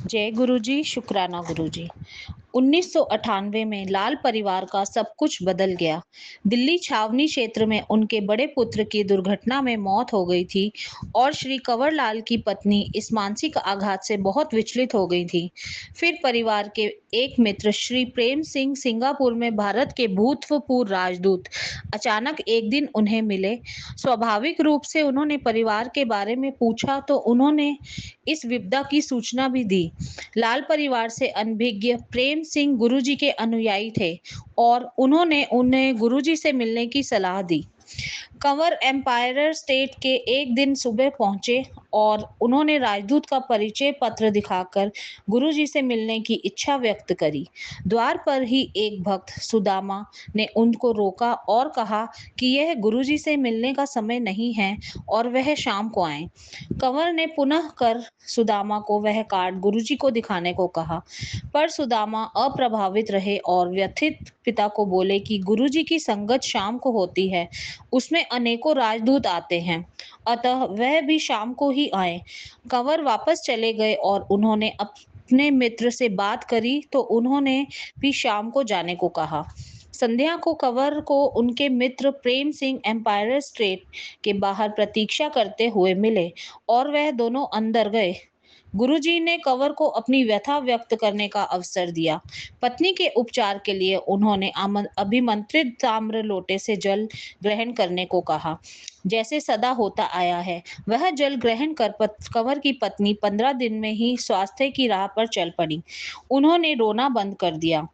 जय गुरुजी, शुक्राना गुरुजी। 1998 में लाल परिवार का सब कुछ बदल गया। दिल्ली छावनी क्षेत्र में उनके बड़े पुत्र की दुर्घटना में मौत हो गई थी और श्री कंवरलाल की पत्नी इस मानसिक आघात से बहुत विचलित हो गई थी। फिर परिवार के एक मित्र श्री प्रेम सिंह सिंगापुर में भारत के भूतपूर्व राजदूत अचानक एक दिन उन्हें मिले। स्वाभाविक रूप से उन्होंने परिवार के बारे में पूछा तो उन्होंने इस विपदा की सूचना भी दी। लाल परिवार से अनभिज्ञ प्रेम सिंह गुरुजी के अनुयायी थे और उन्होंने उन्हें गुरुजी से मिलने की सलाह दी। कंवर एम्पायर स्टेट के एक दिन सुबह पहुंचे और उन्होंने राजदूत का परिचय पत्र दिखाकर गुरुजी से मिलने की इच्छा व्यक्त करी। द्वार पर ही एक भक्त सुदामा ने उनको रोका और कहा कि यह गुरुजी से मिलने का समय नहीं है और वह शाम को आए। कंवर ने पुनः कर सुदामा को वह कार्ड गुरुजी को दिखाने को कहा, पर सुदामा अप्रभावित रहे और व्यथित पिता को बोले कि गुरुजी की संगत शाम को होती है, उसमें अनेकों राजदूत आते हैं, अतः वह भी शाम को ही आए। कंवर वापस चले गए और उन्होंने अपने मित्र से बात करी तो उन्होंने भी शाम को जाने को कहा। संध्या को कंवर को उनके मित्र प्रेम सिंह एम्पायर स्टेट के बाहर प्रतीक्षा करते हुए मिले और वह दोनों अंदर गए। गुरुजी ने कंवर को अपनी व्यथा व्यक्त करने का अवसर दिया। पत्नी के उपचार के लिए उन्होंने अभिमंत्रित ताम्र लोटे से जल ग्रहण करने को कहा, जैसे सदा होता आया है। वह जल ग्रहण कर कंवर की पत्नी 15 दिन में ही स्वास्थ्य की राह पर चल पड़ी। उन्होंने रोना बंद कर दिया।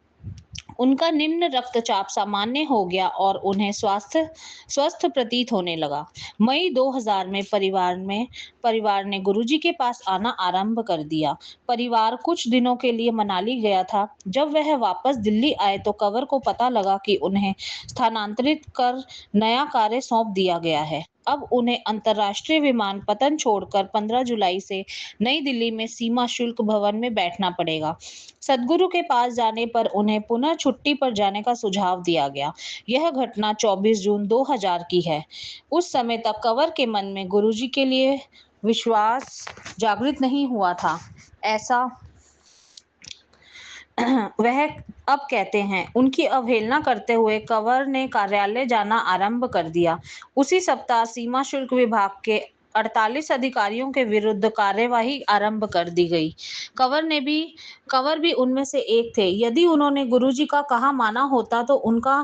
उनका निम्न रक्तचाप सामान्य हो गया और उन्हें स्वस्थ प्रतीत होने लगा। मई 2000 में परिवार ने गुरुजी के पास आना आरंभ कर दिया। परिवार कुछ दिनों के लिए मनाली गया था। जब वह वापस दिल्ली आए तो कंवर को पता लगा कि उन्हें स्थानांतरित कर नया कार्य सौंप दिया गया है। अब उन्हें अंतर्राष्ट्रीय विमानपत्तन छोड़कर 15 जुलाई से नई दिल्ली में सीमा शुल्क भवन में बैठना पड़ेगा। सदगुरु के पास जाने पर उन्हें पुनः छुट्टी पर जाने का सुझाव दिया गया। यह घटना 24 जून 2000 की है। उस समय तक कंवर के मन में गुरुजी के लिए विश्वास जागृत नहीं हुआ था, ऐसा वह अब कहते हैं। उनकी अवहेलना करते हुए कंवर ने कार्यालय जाना आरंभ कर दिया। उसी सप्ताह सीमा शुल्क विभाग के 48 अधिकारियों के विरुद्ध कार्यवाही आरंभ कर दी गई। कंवर भी उनमें से एक थे। यदि उन्होंने गुरुजी का कहा माना होता तो उनका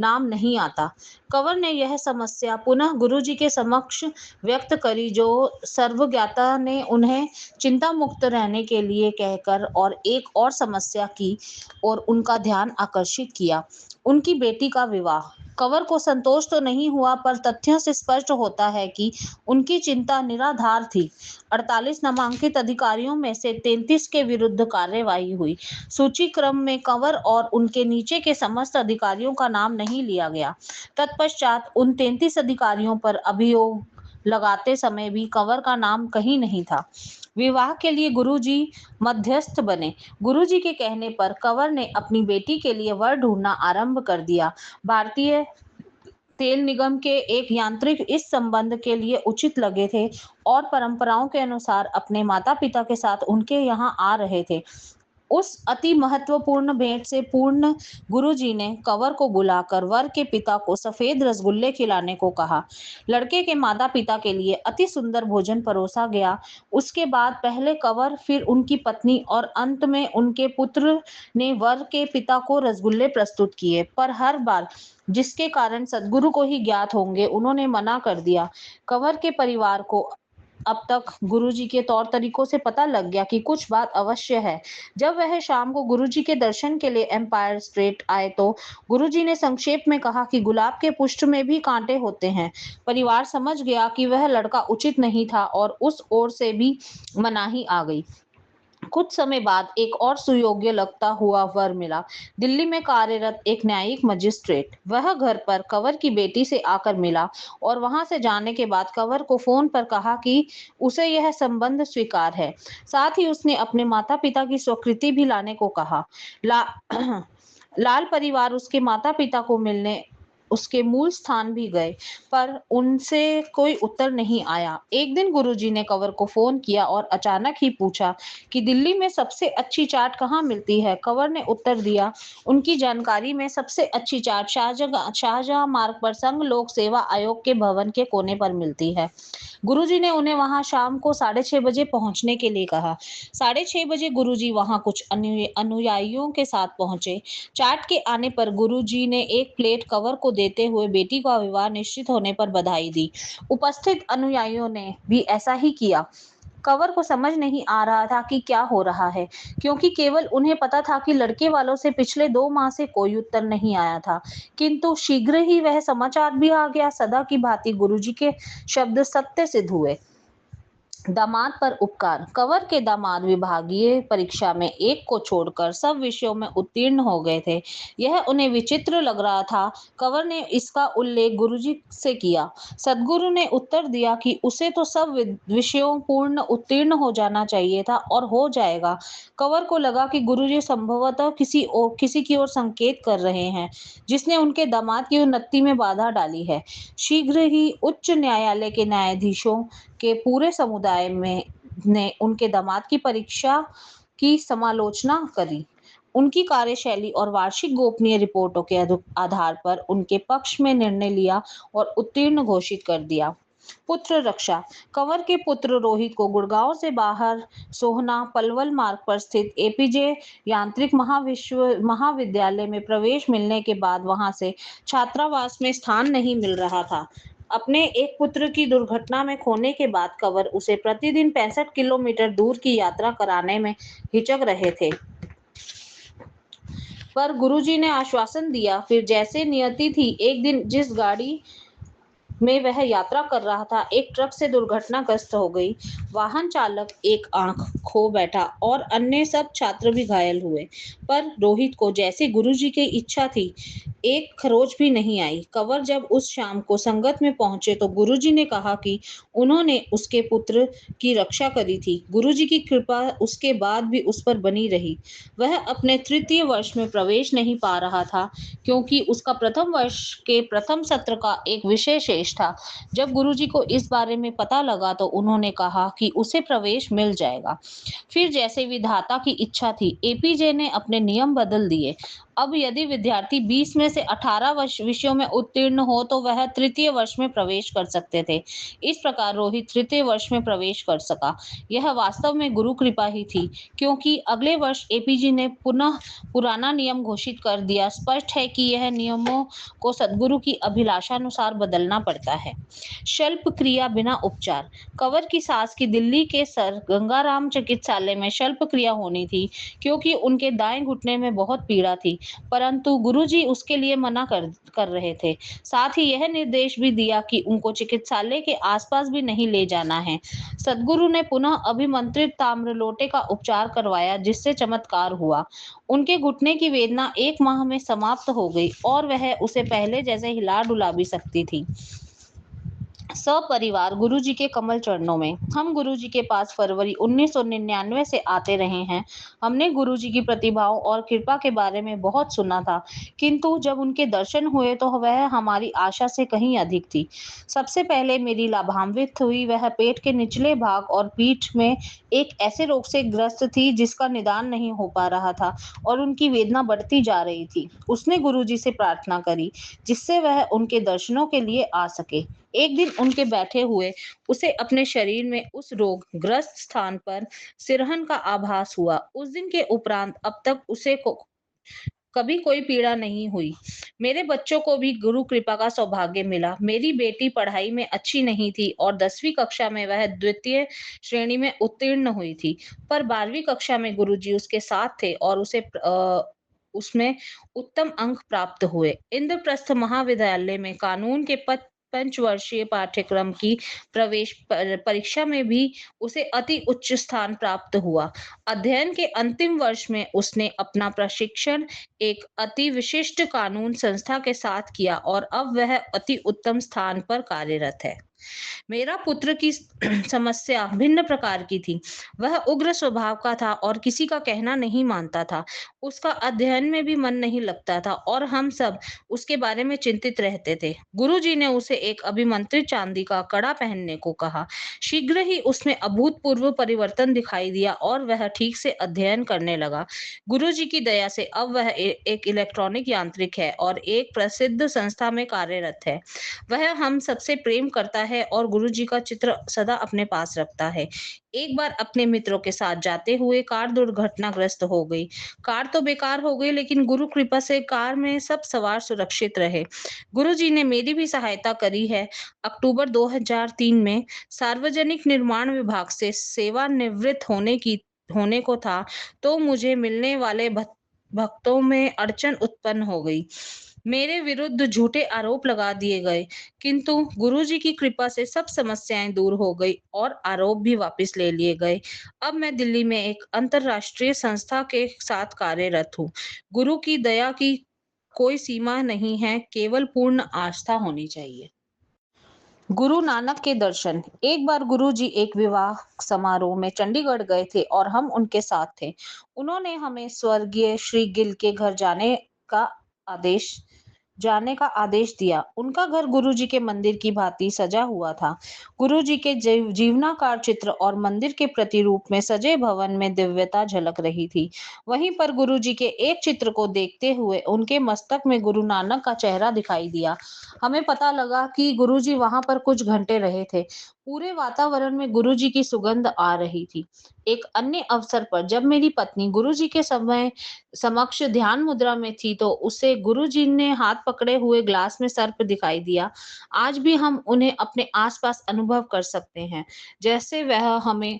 नाम नहीं आता। कंवर ने यह समस्या पुनः गुरुजी के समक्ष व्यक्त करी, जो सर्वज्ञाता ने उन्हें चिंता मुक्त रहने के लिए कहकर और एक और समस्या की और उनका ध्यान आकर्षित किया, उनकी बेटी का विवाह। कंवर को संतोष तो नहीं हुआ, पर तथ्यों से स्पष्ट होता है कि उनकी चिंता निराधार थी। 48 नामांकित अधिकारियों में से 33 के विरुद्ध कार्यवाही हुई। सूची क्रम में कंवर और उनके नीचे के समस्त अधिकारियों का नाम नहीं लिया गया। तत्पश्चात उन 33 अधिकारियों पर अभियोग लगाते समय भी कंवर का नाम कहीं नहीं था। विवाह के लिए गुरुजी मध्यस्थ बने। गुरुजी के कहने पर कंवर ने अपनी बेटी के लिए वर ढूंढना आरंभ कर दिया। भारतीय तेल निगम के एक यांत्रिक इस संबंध के लिए उचित लगे थे और परंपराओं के अनुसार अपने माता पिता के साथ उनके यहाँ आ रहे थे। उस अति महत्वपूर्ण भेंट से पूर्ण गुरुजी ने कंवर को बुलाकर वर के पिता को सफेद रसगुल्ले खिलाने को कहा। लड़के के माता पिता के लिए अति सुंदर भोजन परोसा गया। उसके बाद पहले कंवर, फिर उनकी पत्नी और अंत में उनके पुत्र ने वर के पिता को रसगुल्ले प्रस्तुत किए, पर हर बार, जिसके कारण सदगुरु को ही ज्ञात होंगे, उन्होंने मना कर दिया। कंवर के परिवार को अब तक गुरुजी के तौर तरीकों से पता लग गया कि कुछ बात अवश्य है। जब वह शाम को गुरुजी के दर्शन के लिए एम्पायर स्टेट आए तो गुरुजी ने संक्षेप में कहा कि गुलाब के पुष्प में भी कांटे होते हैं। परिवार समझ गया कि वह लड़का उचित नहीं था और उस ओर से भी मनाही आ गई। कुछ समय बाद एक और सुयोग्य लगता हुआ वर मिला। दिल्ली में कार्यरत एक न्यायिक मजिस्ट्रेट। वह घर पर कंवर की बेटी से आकर मिला और वहां से जाने के बाद कंवर को फोन पर कहा कि उसे यह संबंध स्वीकार है। साथ ही उसने अपने माता पिता की स्वीकृति भी लाने को कहा। ला, लाल परिवार उसके माता पिता को मिलने उसके मूल स्थान भी गए, पर उनसे कोई उत्तर नहीं आया। एक दिन गुरुजी ने कंवर को फ़ोन किया और अचानक ही पूछा कि दिल्ली में सबसे अच्छी चाट कहाँ मिलती है? कंवर ने उत्तर दिया, उनकी जानकारी में सबसे अच्छी चाट शाहजहाँ मार्ग पर संघ लोक सेवा आयोग के भवन के कोने पर मिलती है। गुरुजी ने उन्हें वहां शाम को 6:30 बजे पहुंचने के लिए कहा। 6:30 बजे गुरुजी वहां कुछ अनुयायियों के साथ पहुंचे। चाट के आने पर गुरुजी ने एक प्लेट कंवर को देते हुए बेटी का विवाह निश्चित होने पर बधाई दी। उपस्थित अनुयायियों ने भी ऐसा ही किया। कंवर को समझ नहीं आ रहा था कि क्या हो रहा है, क्योंकि केवल उन्हें पता था कि लड़के वालों से पिछले 2 माह से कोई उत्तर नहीं आया था। किंतु शीघ्र ही वह समाचार भी आ गया। सदा की भांति गुरुजी के शब्द सत्य सिद्ध हुए। दामाद पर उपकार। कंवर के दामाद विभागीय परीक्षा में एक को छोड़कर सब विषयों में उत्तीर्ण हो गए थे। यह उन्हें विचित्र लग रहा था। कंवर ने इसका उल्लेख गुरुजी से किया। सदगुरु ने उत्तर दिया कि उसे तो सब विषयों पूर्ण उत्तीर्ण हो जाना चाहिए था और हो जाएगा। कंवर को लगा कि गुरुजी संभवतः किसी की ओर संकेत कर रहे हैं, जिसने उनके दामाद की उन्नति में बाधा डाली है। शीघ्र ही उच्च न्यायालय के न्यायाधीशों के पूरे समुदाय में ने उनके दामाद की परीक्षा की समालोचना करी। उनकी कार्यशैली और वार्षिक गोपनीय रिपोर्टों के आधार पर उनके पक्ष में निर्णय लिया और उत्तीर्ण घोषित कर दिया। पुत्र रक्षा। कंवर के पुत्र रोहित को गुड़गांव से बाहर सोहना पलवल मार्ग पर स्थित एपीजे यांत्रिक महाविद्यालय में प्रवेश मिलने के बाद वहां से छात्रावास में स्थान नहीं मिल रहा था। अपने एक पुत्र की दुर्घटना में खोने के बाद कंवर उसे प्रतिदिन 65 किलोमीटर दूर की यात्रा कराने में हिचक रहे थे, पर गुरुजी ने आश्वासन दिया। फिर जैसे नियति थी, एक दिन जिस गाड़ी में वह यात्रा कर रहा था, एक ट्रक से दुर्घटनाग्रस्त हो गई। वाहन चालक एक आंख खो बैठा और अन्य सब छात्र भी घायल हुए, पर रोहित को जैसे गुरुजी की इच्छा थी, एक खरोच भी नहीं आई। कंवर जब उस शाम को संगत में पहुंचे तो गुरुजी ने कहा कि उन्होंने उसके पुत्र की रक्षा करी थी। गुरुजी की कृपा उसके बाद भी उस पर बनी रही। वह अपने तृतीय वर्ष में प्रवेश नहीं पा रहा था, क्योंकि उसका प्रथम वर्ष के प्रथम सत्र का एक विषय शेष था। जब गुरुजी को इस बारे में पता लगा तो उन्होंने कहा कि उसे प्रवेश मिल जाएगा। फिर जैसे विधाता की इच्छा थी, एपीजे ने अपने नियम बदल दिए। अब यदि विद्यार्थी 20 में से 18 विषयों में उत्तीर्ण हो तो वह तृतीय वर्ष में प्रवेश कर सकते थे। इस प्रकार रोहित तृतीय वर्ष में प्रवेश कर सका। यह वास्तव में गुरु कृपा ही थी, क्योंकि अगले वर्ष एपीजी ने पुनः पुराना नियम घोषित कर दिया। स्पष्ट है कि यह नियमों को सदगुरु की अभिलाषानुसार बदलना पड़ता है। शल्प क्रिया बिना उपचार। कंवर की सास की दिल्ली के सर गंगाराम चिकित्सालय में शल्प क्रिया होनी थी, क्योंकि उनके दाएं घुटने में बहुत पीड़ा थी, परंतु गुरुजी उसके लिए मना कर रहे थे। साथ ही यह निर्देश भी दिया कि उनको चिकित्सालय के आसपास भी नहीं ले जाना है। सदगुरु ने पुनः अभिमंत्रित ताम्र लोटे का उपचार करवाया, जिससे चमत्कार हुआ। उनके घुटने की वेदना 1 माह में समाप्त हो गई और वह उसे पहले जैसे हिला डुला भी सकती थी। सपरिवार गुरुजी के कमल चरणों में। हम गुरुजी के पास फरवरी 1999 से आते रहे हैं। हमने गुरुजी की प्रतिभाओं और कृपा के बारे में बहुत सुना था, किंतु जब उनके दर्शन हुए तो वह हमारी आशा से कहीं अधिक थी। सबसे पहले मेरी लाभान्वित हुई वह पेट के निचले भाग और पीठ में एक ऐसे रोग से ग्रस्त थी जिसका निदान नहीं हो पा रहा था और उनकी वेदना बढ़ती जा रही थी। उसने गुरुजी से प्रार्थना करी, जिससे वह उनके दर्शनों के लिए आ सके। एक दिन उनके बैठे हुए उसे अपने शरीर में उस रोग ग्रस्त स्थान पर सिरहन का आभास हुआ। उस दिन के उपरांत अब तक उसे कभी कोई पीड़ा नहीं हुई। मेरे बच्चों को भी गुरु कृपा का सौभाग्य मिला। मेरी बेटी पढ़ाई में अच्छी नहीं थी और 10वीं कक्षा में वह द्वितीय श्रेणी में उत्तीर्ण हुई थी, पर 12वीं कक्षा में गुरुजी उसके साथ थे और उसमें उत्तम अंक प्राप्त हुए। इंद्रप्रस्थ महाविद्यालय में कानून के पंचवर्षीय पाठ्यक्रम की प्रवेश परीक्षा में भी उसे अति उच्च स्थान प्राप्त हुआ। अध्ययन के अंतिम वर्ष में उसने अपना प्रशिक्षण एक अति विशिष्ट कानून संस्था के साथ किया और अब वह अति उत्तम स्थान पर कार्यरत है। मेरा पुत्र की समस्या भिन्न प्रकार की थी। वह उग्र स्वभाव का था और किसी का कहना नहीं मानता था। उसका अध्ययन में भी मन नहीं लगता था और हम सब उसके बारे में चिंतित रहते थे। गुरुजी ने उसे एक अभिमंत्रित चांदी का कड़ा पहनने को कहा। शीघ्र ही उसमें अभूतपूर्व परिवर्तन दिखाई दिया और वह ठीक से अध्ययन करने लगा। गुरुजी की दया से अब वह एक इलेक्ट्रॉनिक यांत्रिक है और एक प्रसिद्ध संस्था में कार्यरत है। वह हम सबसे प्रेम करता है और गुरुजी का चित्र सदा अपने पास रखता है। एक बार अपने मित्रों के साथ जाते हुए कार दुर्घटनाग्रस्त हो गई। कार तो बेकार हो गई लेकिन गुरु कृपा से कार में सब सवार सुरक्षित रहे। गुरुजी ने मेरी भी सहायता करी है। अक्टूबर 2003 में सार्वजनिक निर्माण विभाग से सेवानिवृत्त होने को था, तो मुझे मिलने वाले भक्तों में अड़चन उत्पन्न हो गई। मेरे विरुद्ध झूठे आरोप लगा दिए गए, किंतु गुरुजी की कृपा से सब समस्याएं दूर हो गई और आरोप भी वापस ले लिए गए। अब मैं दिल्ली में एक अंतर्राष्ट्रीय संस्था के साथ कार्यरत हूँ। गुरु की दया की कोई सीमा नहीं है, केवल पूर्ण आस्था होनी चाहिए। गुरु नानक के दर्शन। एक बार गुरुजी एक विवाह समारोह में चंडीगढ़ गए थे और हम उनके साथ थे। उन्होंने हमें स्वर्गीय श्री गिल के घर का आदेश आदेश दिया। उनका घर गुरुजी के मंदिर की भांति सजा हुआ था। गुरुजी के जीवनाकार चित्र और मंदिर के प्रतिरूप में सजे भवन में दिव्यता झलक रही थी। वहीं पर गुरुजी के एक चित्र को देखते हुए उनके मस्तक में गुरु नानक का चेहरा दिखाई दिया। हमें पता लगा कि गुरुजी वहां पर कुछ घंटे रहे थे। पूरे वातावरण में गुरुजी की सुगंध आ रही थी। एक अन्य अवसर पर जब मेरी पत्नी गुरुजी के समय समक्ष ध्यान मुद्रा में थी, तो उसे गुरुजी ने हाथ पकड़े हुए ग्लास में सर्प दिखाई दिया। आज भी हम उन्हें अपने आसपास अनुभव कर सकते हैं, जैसे वह हमें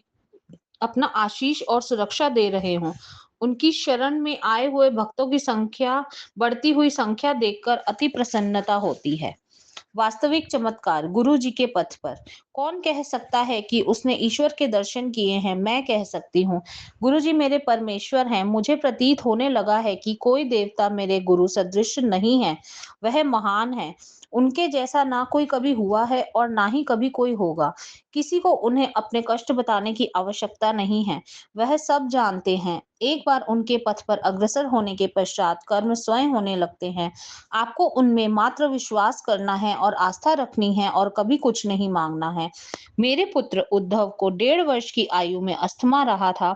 अपना आशीष और सुरक्षा दे रहे हों। उनकी शरण में आए हुए भक्तों की संख्या बढ़ती हुई संख्या देखकर अति प्रसन्नता होती है। वास्तविक चमत्कार गुरु जी के पथ पर। कौन कह सकता है कि उसने ईश्वर के दर्शन किए हैं? मैं कह सकती हूँ, गुरु जी मेरे परमेश्वर हैं। मुझे प्रतीत होने लगा है कि कोई देवता मेरे गुरु सदृश नहीं है। वह महान है। उनके जैसा ना कोई कभी हुआ है और ना ही कभी कोई होगा। किसी को उन्हें अपने कष्ट बताने की आवश्यकता नहीं है। वह सब जानते हैं। एक बार उनके पथ पर अग्रसर होने के पश्चात कर्म स्वयं होने लगते हैं। आपको उनमें मात्र विश्वास करना है और आस्था रखनी है और कभी कुछ नहीं मांगना है। मेरे पुत्र उद्धव को 1.5 वर्ष की आयु में अस्थमा रहा था।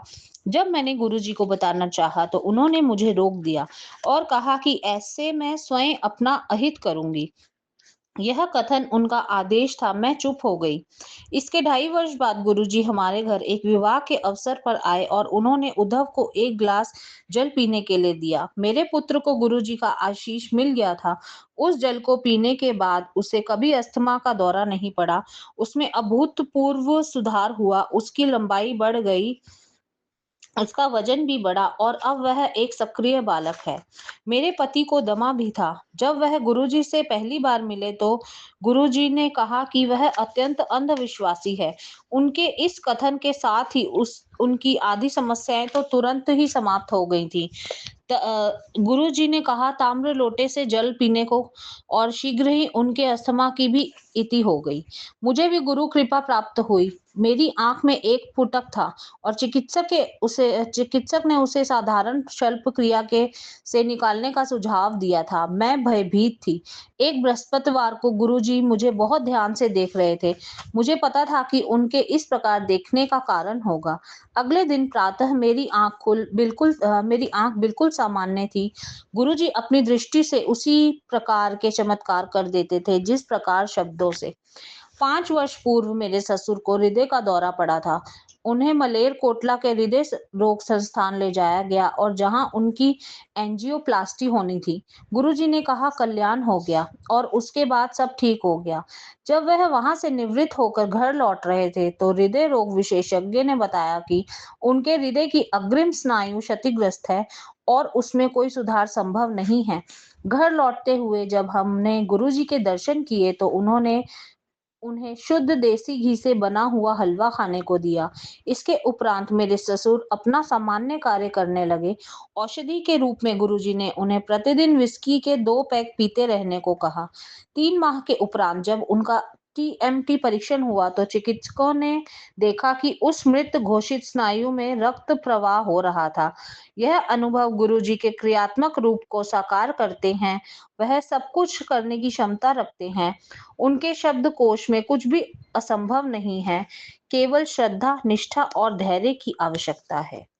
जब मैंने गुरुजी को बताना चाहा तो उन्होंने मुझे रोक दिया और कहा कि ऐसे मैं स्वयं अपना अहित करूंगी। यह कथन उनका आदेश था। मैं चुप हो गई। इसके 2.5 वर्ष बाद गुरुजी हमारे घर एक विवाह के अवसर पर आए और उन्होंने उद्धव को एक गिलास जल पीने के लिए दिया। मेरे पुत्र को गुरुजी का आशीष मिल गया था। उस जल को पीने के बाद उसे कभी अस्थमा का दौरा नहीं पड़ा। उसमें अभूतपूर्व सुधार हुआ। उसकी लंबाई बढ़ गई, उसका वजन भी बढ़ा और अब वह एक सक्रिय बालक है। मेरे पति को दमा भी था। जब वह गुरुजी से पहली बार मिले तो गुरुजी ने कहा कि वह अत्यंत अंधविश्वासी है। उनके इस कथन के साथ ही उस उनकी आधी समस्याएं तो तुरंत ही समाप्त हो गई थी। गुरुजी ने कहा ताम्र लोटे से जल पीने को और शीघ्र ही उनके अस्थमा की भी इति हो गई। मुझे भी गुरु कृपा प्राप्त हुई। मेरी आंख में एक फुटक था और चिकित्सक ने उसे साधारण शल्य क्रिया के से निकालने का सुझाव दिया था। मैं भयभीत थी। एक बृहस्पतिवार को गुरुजी मुझे बहुत ध्यान से देख रहे थे। मुझे पता था कि उनके इस प्रकार देखने का कारण होगा। अगले दिन प्रातः मेरी आंख बिल्कुल सामान्य थी। गुरुजी अपनी दृष्टि से उसी प्रकार के चमत्कार कर देते थे जिस प्रकार शब्दों से। 5 वर्ष पूर्व मेरे ससुर को हृदय का दौरा पड़ा था। उन्हें मलेरकोटला के हृदय रोग संस्थान ले जाया गया और जहां उनकी एंजियोप्लास्टी होनी थी। गुरुजी ने कहा कल्याण हो गया और उसके बाद सब ठीक हो गया। जब वह वहां से निवृत्त होकर घर लौट रहे थे तो हृदय रोग विशेषज्ञ ने बताया कि उनके हृदय की अग्रिम स्नायु क्षतिग्रस्त है और उसमें कोई सुधार संभव नहीं है। घर लौटते हुए जब हमने गुरुजी के दर्शन किए तो उन्होंने उन्हें शुद्ध देसी घी से बना हुआ हलवा खाने को दिया। इसके उपरांत मेरे ससुर अपना सामान्य कार्य करने लगे। औषधि के रूप में गुरुजी ने उन्हें प्रतिदिन विस्की के 2 पैक पीते रहने को कहा। 3 माह के उपरांत जब उनका टीएमटी परीक्षण हुआ तो चिकित्सकों ने देखा कि उस मृत घोषित स्नायु में रक्त प्रवाह हो रहा था। यह अनुभव गुरुजी के क्रियात्मक रूप को साकार करते हैं। वह सब कुछ करने की क्षमता रखते हैं। उनके शब्दकोश में कुछ भी असंभव नहीं है। केवल श्रद्धा, निष्ठा और धैर्य की आवश्यकता है।